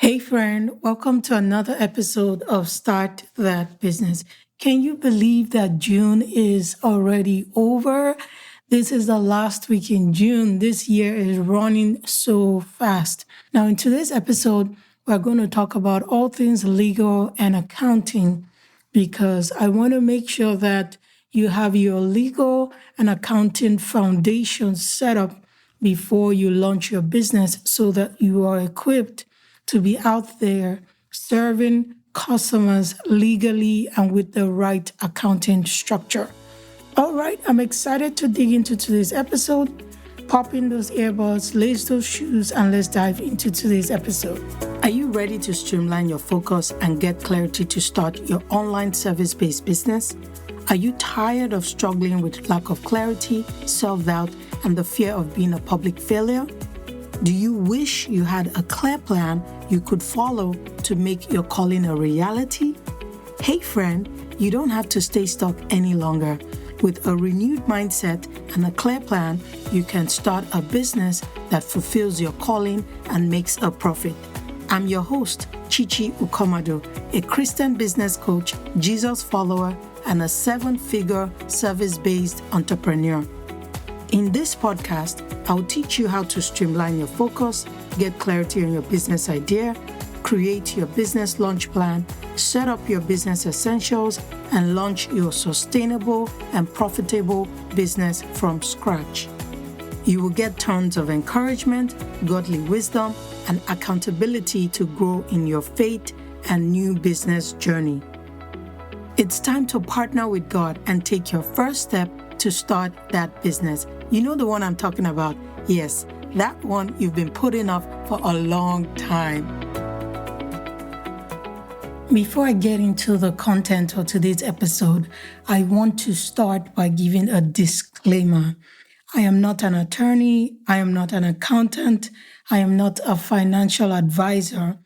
Hey, friend, welcome to another episode of Start That Business. Can you believe that June is already over? This is the last week in June. This year is running so fast. Now, in today's episode, we're going to talk about all things legal and accounting because I want to make sure that you have your legal and accounting foundation set up before you launch your business so that you are equipped to be out there serving customers legally and with the right accounting structure. All right, I'm excited to dig into today's episode. Pop in those earbuds, lace those shoes, and let's dive into today's episode. Are you ready to streamline your focus and get clarity to start your online service-based business? Are you tired of struggling with lack of clarity, self-doubt, and the fear of being a public failure? Do you wish you had a clear plan you could follow to make your calling a reality? Hey friend, you don't have to stay stuck any longer. With a renewed mindset and a clear plan, you can start a business that fulfills your calling and makes a profit. I'm your host, Chichi Ukomado, a Christian business coach, Jesus follower, and a 7-figure service-based entrepreneur. In this podcast, I'll teach you how to streamline your focus, get clarity on your business idea, create your business launch plan, set up your business essentials, and launch your sustainable and profitable business from scratch. You will get tons of encouragement, godly wisdom, and accountability to grow in your faith and new business journey. It's time to partner with God and take your first step to start that business. You know the one I'm talking about? Yes, that one you've been putting off for a long time. Before I get into the content of today's episode, I want to start by giving a disclaimer. I am not an attorney, I am not an accountant, I am not a financial advisor,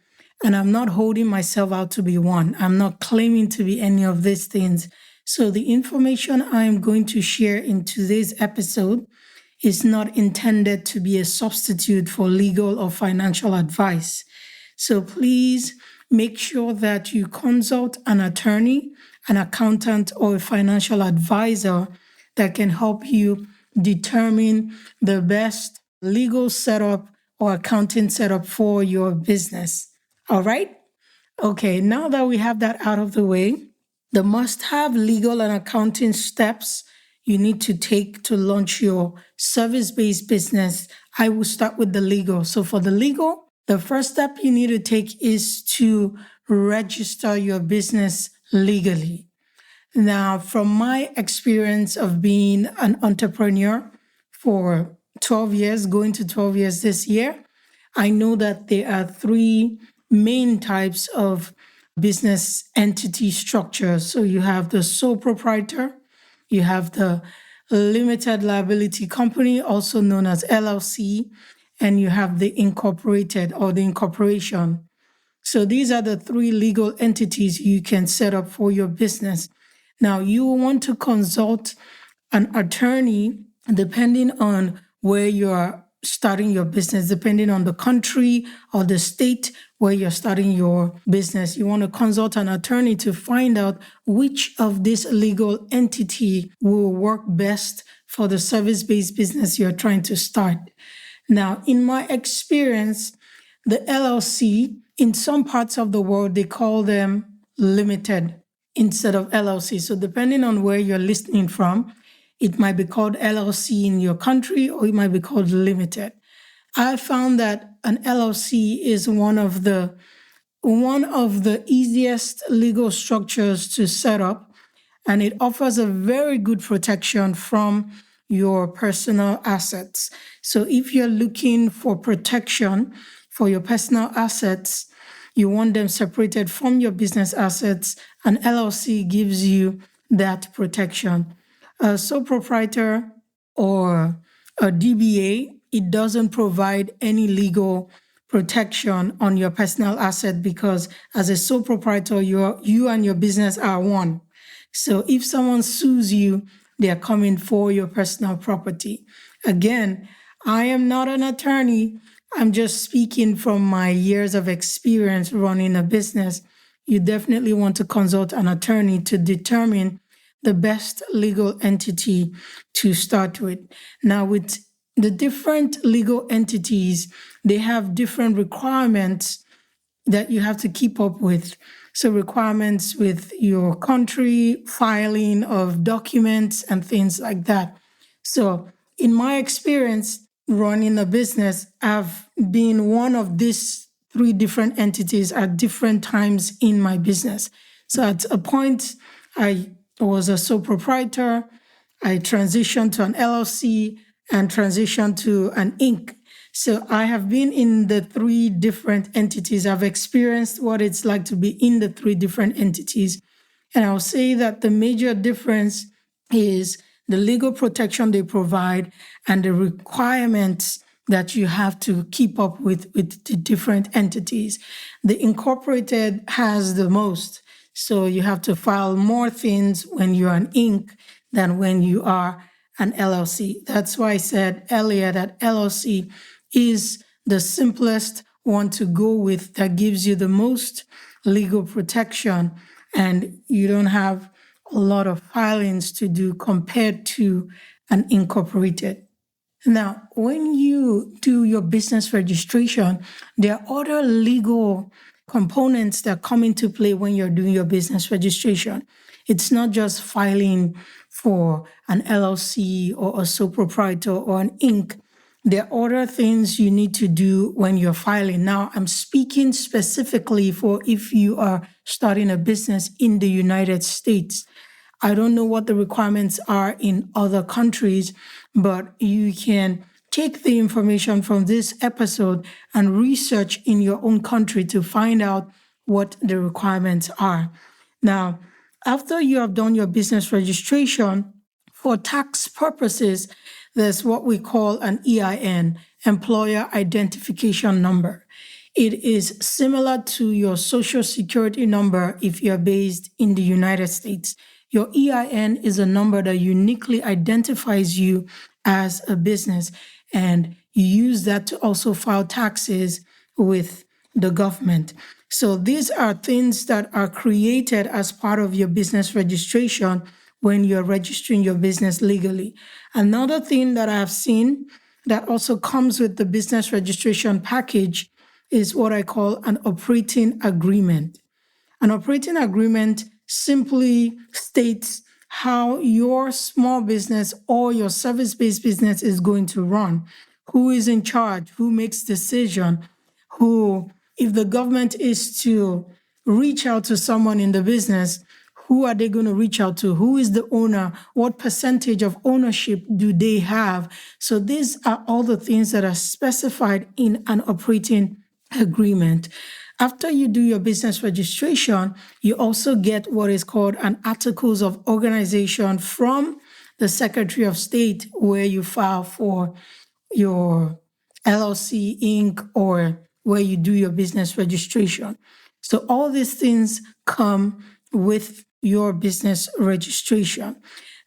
and I'm not holding myself out to be one. I'm not claiming to be any of these things. So the information I am going to share in today's episode is not intended to be a substitute for legal or financial advice. So please make sure that you consult an attorney, an accountant, or a financial advisor that can help you determine the best legal setup or accounting setup for your business. All right? Okay, now that we have that out of the way, the must-have legal and accounting steps you need to take to launch your service-based business, I will start with the legal. So for the legal, the first step you need to take is to register your business legally. Now, from my experience of being an entrepreneur for 12 years, going to 12 years this year, I know that there are 3 main types of business entity structures. So you have the sole proprietor, you have the limited liability company, also known as LLC, and you have the incorporated or the incorporation. So these are the 3 legal entities you can set up for your business. Now, you will want to consult an attorney depending on where you are starting your business, depending on the country or the state where you're starting your business. You want to consult an attorney to find out which of this legal entity will work best for the service-based business you're trying to start. Now, in my experience, the LLC, in some parts of the world, they call them limited instead of LLC. So depending on where you're listening from, it might be called LLC in your country, or it might be called limited. I found that an LLC is one of the easiest legal structures to set up, and it offers a very good protection from your personal assets. So if you're looking for protection for your personal assets, you want them separated from your business assets, an LLC gives you that protection. A sole proprietor or a DBA, it doesn't provide any legal protection on your personal asset because as a sole proprietor, you and your business are one. So if someone sues you, they are coming for your personal property. Again, I am not an attorney. I'm just speaking from my years of experience running a business. You definitely want to consult an attorney to determine the best legal entity to start with. Now, with the different legal entities, they have different requirements that you have to keep up with. So, requirements with your country, filing of documents, and things like that. So, in my experience running a business, I've been one of these three different entities at different times in my business. So, at a point, I was a sole proprietor. I transitioned to an LLC and transitioned to an Inc. So I have been in the three different entities. I've experienced what it's like to be in the three different entities. And I'll say that the major difference is the legal protection they provide and the requirements that you have to keep up with the different entities. The incorporated has the most. So you have to file more things when you're an Inc. than when you are an LLC. That's why I said earlier that LLC is the simplest one to go with that gives you the most legal protection, and you don't have a lot of filings to do compared to an incorporated. Now, when you do your business registration, there are other legal components that come into play when you're doing your business registration. It's not just filing for an LLC or a sole proprietor or an Inc. There are other things you need to do when you're filing. Now, I'm speaking specifically for if you are starting a business in the United States. I don't know what the requirements are in other countries, but you can take the information from this episode and research in your own country to find out what the requirements are. Now, after you have done your business registration, for tax purposes, there's what we call an EIN, Employer Identification Number. It is similar to your Social Security number if you're based in the United States. Your EIN is a number that uniquely identifies you as a business, and you use that to also file taxes with the government. So these are things that are created as part of your business registration when you're registering your business legally. Another thing that I've seen that also comes with the business registration package is what I call an operating agreement. An operating agreement simply states how your small business or your service-based business is going to run, who is in charge, who makes decision, who, if the government is to reach out to someone in the business, who are they going to reach out to? Who is the owner? What percentage of ownership do they have? So these are all the things that are specified in an operating agreement. After you do your business registration, you also get what is called an Articles of Organization from the Secretary of State, where you file for your LLC, Inc., or where you do your business registration. So all these things come with your business registration.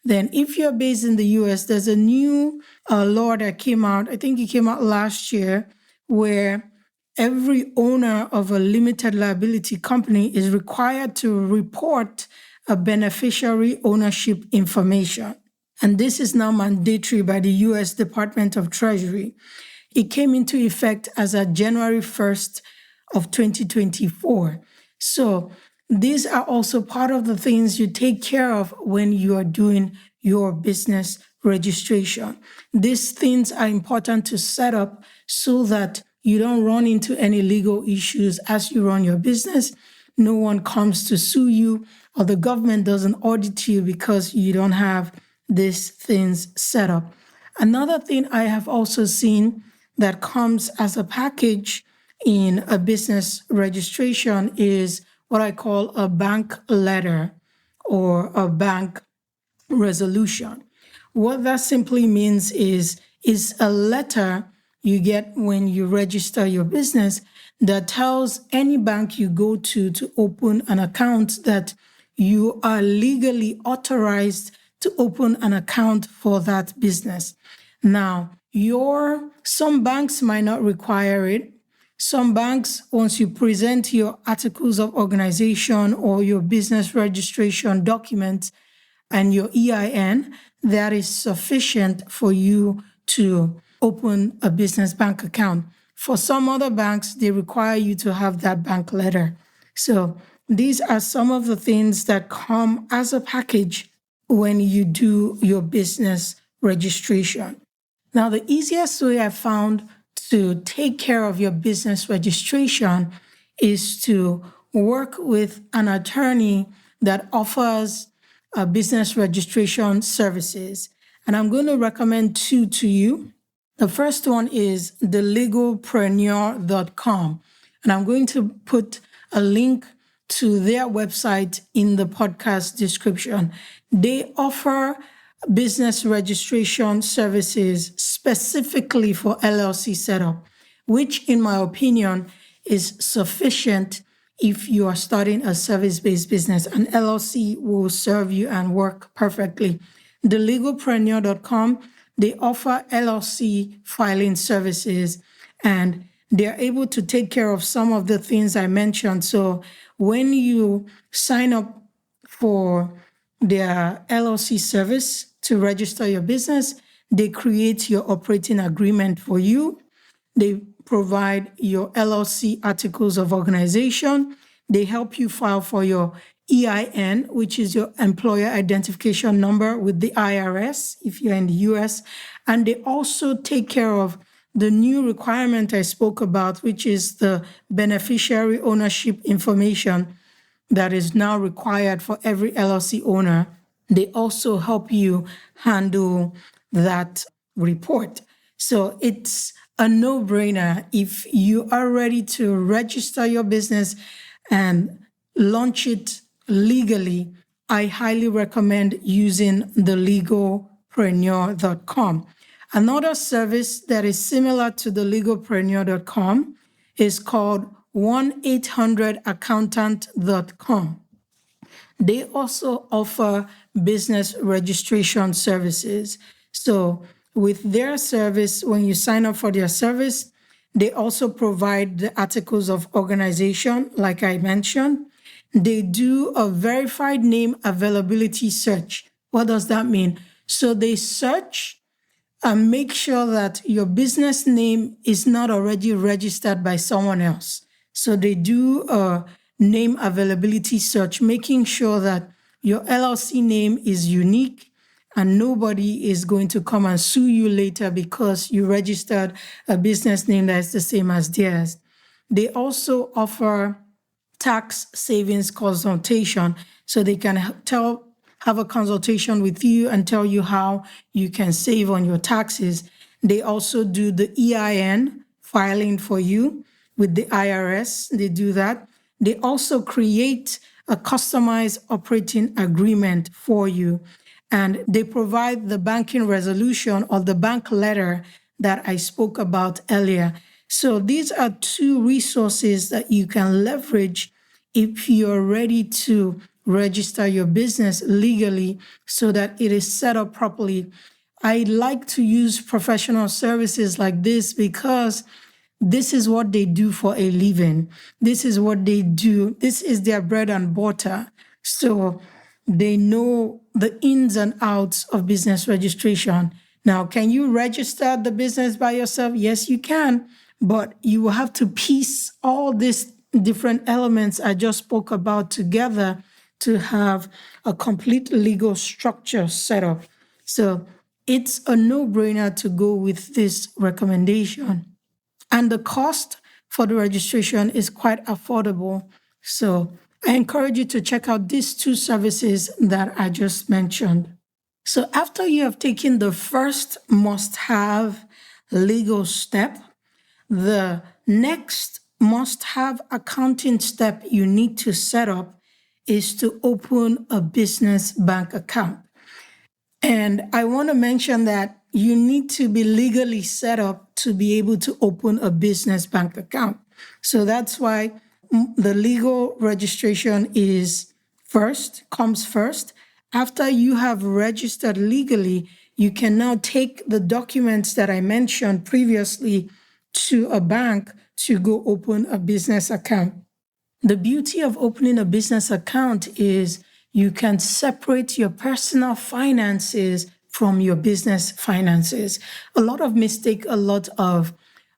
Then if you're based in the US, there's a new law that came out, I think it came out last year, where every owner of a limited liability company is required to report a beneficiary ownership information. And this is now mandatory by the US Department of Treasury. It came into effect as of January 1st of 2024. So these are also part of the things you take care of when you are doing your business registration. These things are important to set up so that you don't run into any legal issues as you run your business. No one comes to sue you, or the government doesn't audit you because you don't have these things set up. Another thing I have also seen that comes as a package in a business registration is what I call a bank letter or a bank resolution. What that simply means is a letter you get when you register your business that tells any bank you go to open an account that you are legally authorized to open an account for that business. Now, Some banks might not require it. Some banks, once you present your articles of organization or your business registration documents and your EIN, that is sufficient for you to open a business bank account. For some other banks, they require you to have that bank letter. So these are some of the things that come as a package when you do your business registration. Now, the easiest way I found to take care of your business registration is to work with an attorney that offers business registration services. And I'm going to recommend two to you. The first one is thelegalpreneur.com. And I'm going to put a link to their website in the podcast description. They offer business registration services specifically for LLC setup, which in my opinion is sufficient if you are starting a service-based business. An LLC will serve you and work perfectly. Thelegalpreneur.com, they offer LLC filing services, and they're able to take care of some of the things I mentioned. So when you sign up for their LLC service to register your business, they create your operating agreement for you. They provide your LLC articles of organization. They help you file for your EIN, which is your employer identification number with the IRS if you're in the US. And they also take care of the new requirement I spoke about, which is the beneficiary ownership information that is now required for every LLC owner. They also help you handle that report. So it's a no-brainer. If you are ready to register your business and launch it legally, I highly recommend using thelegalpreneur.com. Another service that is similar to thelegalpreneur.com is called 1-800accountant.com. They also offer business registration services. So with their service, when you sign up for their service, they also provide the articles of organization, like I mentioned. They do a verified name availability search. What does that mean? So they search and make sure that your business name is not already registered by someone else. So they do a name availability search, making sure that your LLC name is unique and nobody is going to come and sue you later because you registered a business name that is the same as theirs. They also offer tax savings consultation, so they can have a consultation with you and tell you how you can save on your taxes. They also do the EIN filing for you with the IRS. They do that. They also create a customized operating agreement for you. And they provide the banking resolution or the bank letter that I spoke about earlier. So these are two resources that you can leverage if you're ready to register your business legally so that it is set up properly. I like to use professional services like this because this is what they do for a living. This is what they do. This is their bread and butter. So they know the ins and outs of business registration. Now, can you register the business by yourself? Yes, you can, but you will have to piece all these different elements I just spoke about together to have a complete legal structure set up. So it's a no-brainer to go with this recommendation. And the cost for the registration is quite affordable. So I encourage you to check out these two services that I just mentioned. So after you have taken the first must-have legal step, the next must-have accounting step you need to set up is to open a business bank account. And I want to mention that you need to be legally set up to be able to open a business bank account. So that's why the legal registration comes first. After you have registered legally, you can now take the documents that I mentioned previously to a bank to go open a business account. The beauty of opening a business account is you can separate your personal finances from your business finances. A lot of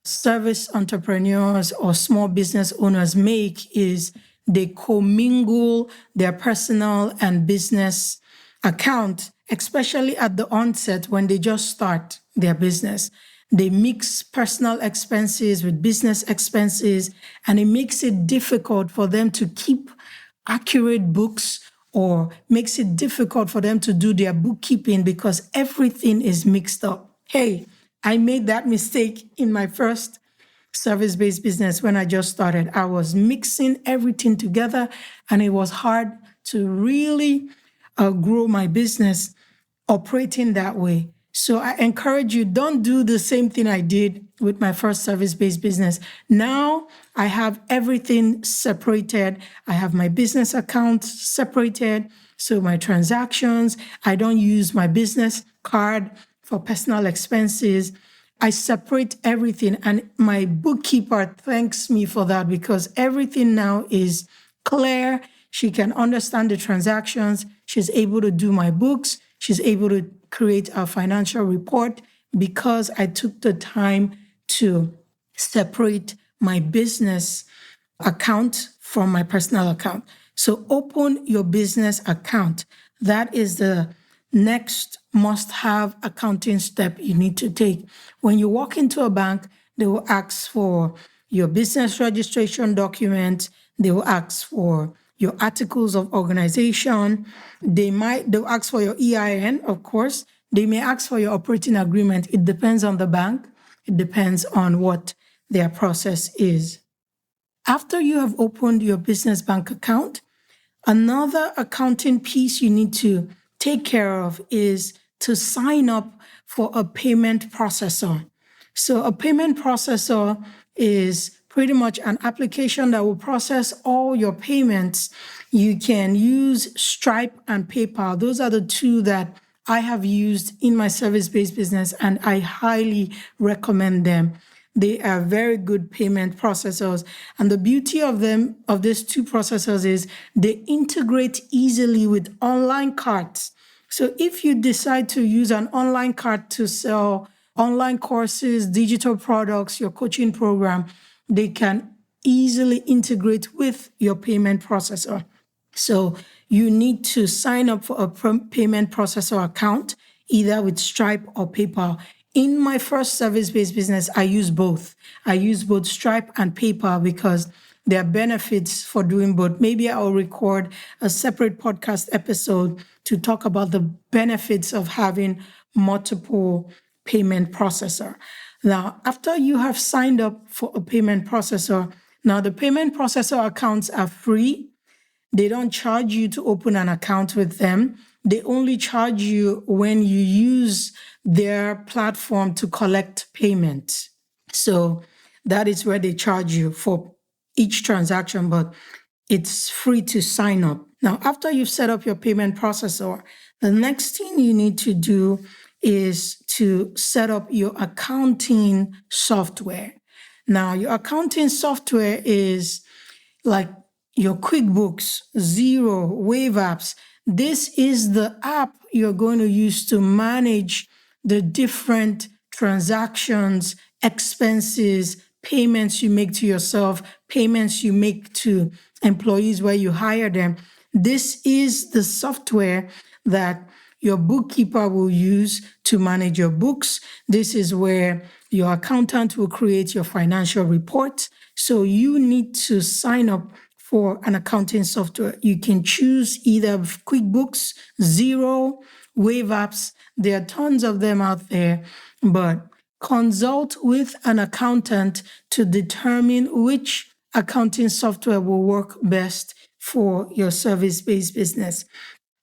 service entrepreneurs or small business owners make is they commingle their personal and business account, especially at the onset when they just start their business. They mix personal expenses with business expenses, and it makes it difficult for them to keep accurate books or makes it difficult for them to do their bookkeeping because everything is mixed up. Hey, I made that mistake in my first service-based business when I just started. I was mixing everything together, and it was hard to really grow my business operating that way. So I encourage you, don't do the same thing I did with my first service-based business. Now I have everything separated. I have my business account separated. So my transactions, I don't use my business card for personal expenses. I separate everything, and my bookkeeper thanks me for that because everything now is clear. She can understand the transactions. She's able to do my books. She's able to create a financial report because I took the time to separate my business account from my personal account. So open your business account. That is the next must-have accounting step you need to take. When you walk into a bank, they will ask for your business registration document. They will ask for your articles of organization. They'll ask for your EIN, of course. They may ask for your operating agreement. It depends on the bank. It depends on what their process is. After you have opened your business bank account, another accounting piece you need to take care of is to sign up for a payment processor. So a payment processor is pretty much an application that will process all your payments. You can use Stripe and PayPal. Those are the two that I have used in my service-based business, and I highly recommend them. They are very good payment processors. And the beauty of these two processors is they integrate easily with online carts. So if you decide to use an online cart to sell online courses, digital products, your coaching program, they can easily integrate with your payment processor. So you need to sign up for a payment processor account, either with Stripe or PayPal. In my first service-based business, I use both. I use both Stripe and PayPal because there are benefits for doing both. Maybe I'll record a separate podcast episode to talk about the benefits of having multiple payment processor. Now, after you have signed up for a payment processor, now the payment processor accounts are free. They don't charge you to open an account with them. They only charge you when you use their platform to collect payment. So that is where they charge you for each transaction, but it's free to sign up. Now, after you've set up your payment processor, the next thing you need to do is to set up your accounting software. Now, your accounting software is like your QuickBooks, Xero, Wave Apps. This is the app you're going to use to manage the different transactions, expenses, payments you make to yourself, payments you make to employees where you hire them. This is the software that your bookkeeper will use to manage your books. This is where your accountant will create your financial report. So you need to sign up for an accounting software. You can choose either QuickBooks, Xero, Wave Apps. There are tons of them out there, but consult with an accountant to determine which accounting software will work best for your service-based business.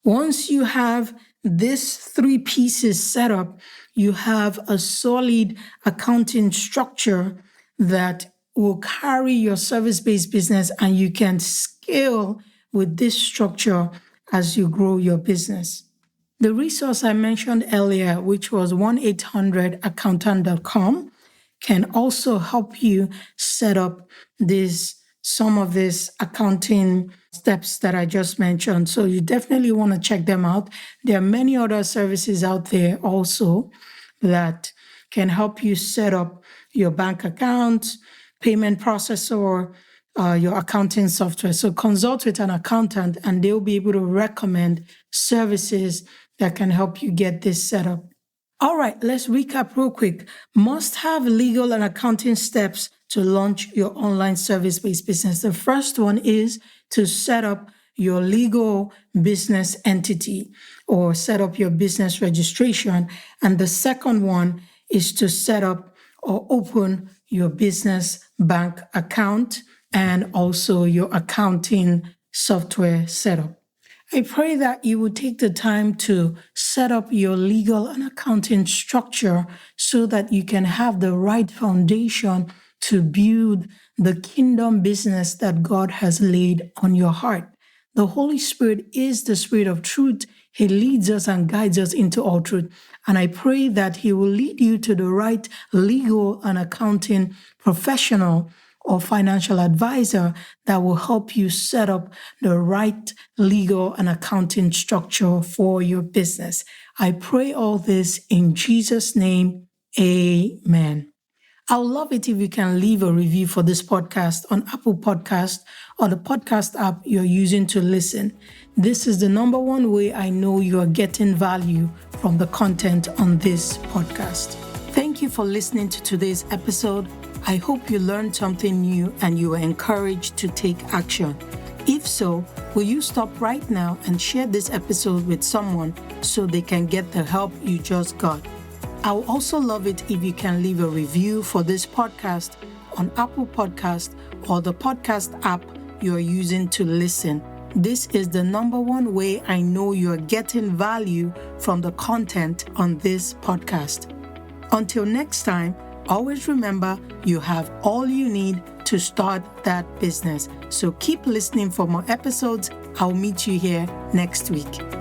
Once you have these three pieces set up, you have a solid accounting structure that will carry your service-based business, and you can scale with this structure as you grow your business. The resource I mentioned earlier, which was 1-800-accountant.com, can also help you set up some of these accounting steps that I just mentioned. So you definitely want to check them out. There are many other services out there also that can help you set up your bank account, payment processor, your accounting software. So consult with an accountant and they'll be able to recommend services that can help you get this set up. All right, let's recap real quick. Must have legal and accounting steps to launch your online service-based business. The first one is to set up your legal business entity or set up your business registration. And the second one is to set up or open your business bank account and also your accounting software setup. I pray that you will take the time to set up your legal and accounting structure so that you can have the right foundation to build the kingdom business that God has laid on your heart. The Holy Spirit is the Spirit of truth. He leads us and guides us into all truth. And I pray that He will lead you to the right legal and accounting professional or financial advisor that will help you set up the right legal and accounting structure for your business. I pray all this in Jesus' name. Amen. I would love it if you can leave a review for this podcast on Apple Podcast or the podcast app you're using to listen. This is the number one way I know you are getting value from the content on this podcast. Thank you for listening to today's episode. I hope you learned something new and you were encouraged to take action. If so, will you stop right now and share this episode with someone so they can get the help you just got? I would also love it if you can leave a review for this podcast on Apple Podcast or the podcast app you're using to listen. This is the number one way I know you're getting value from the content on this podcast. Until next time, always remember you have all you need to start that business. So keep listening for more episodes. I'll meet you here next week.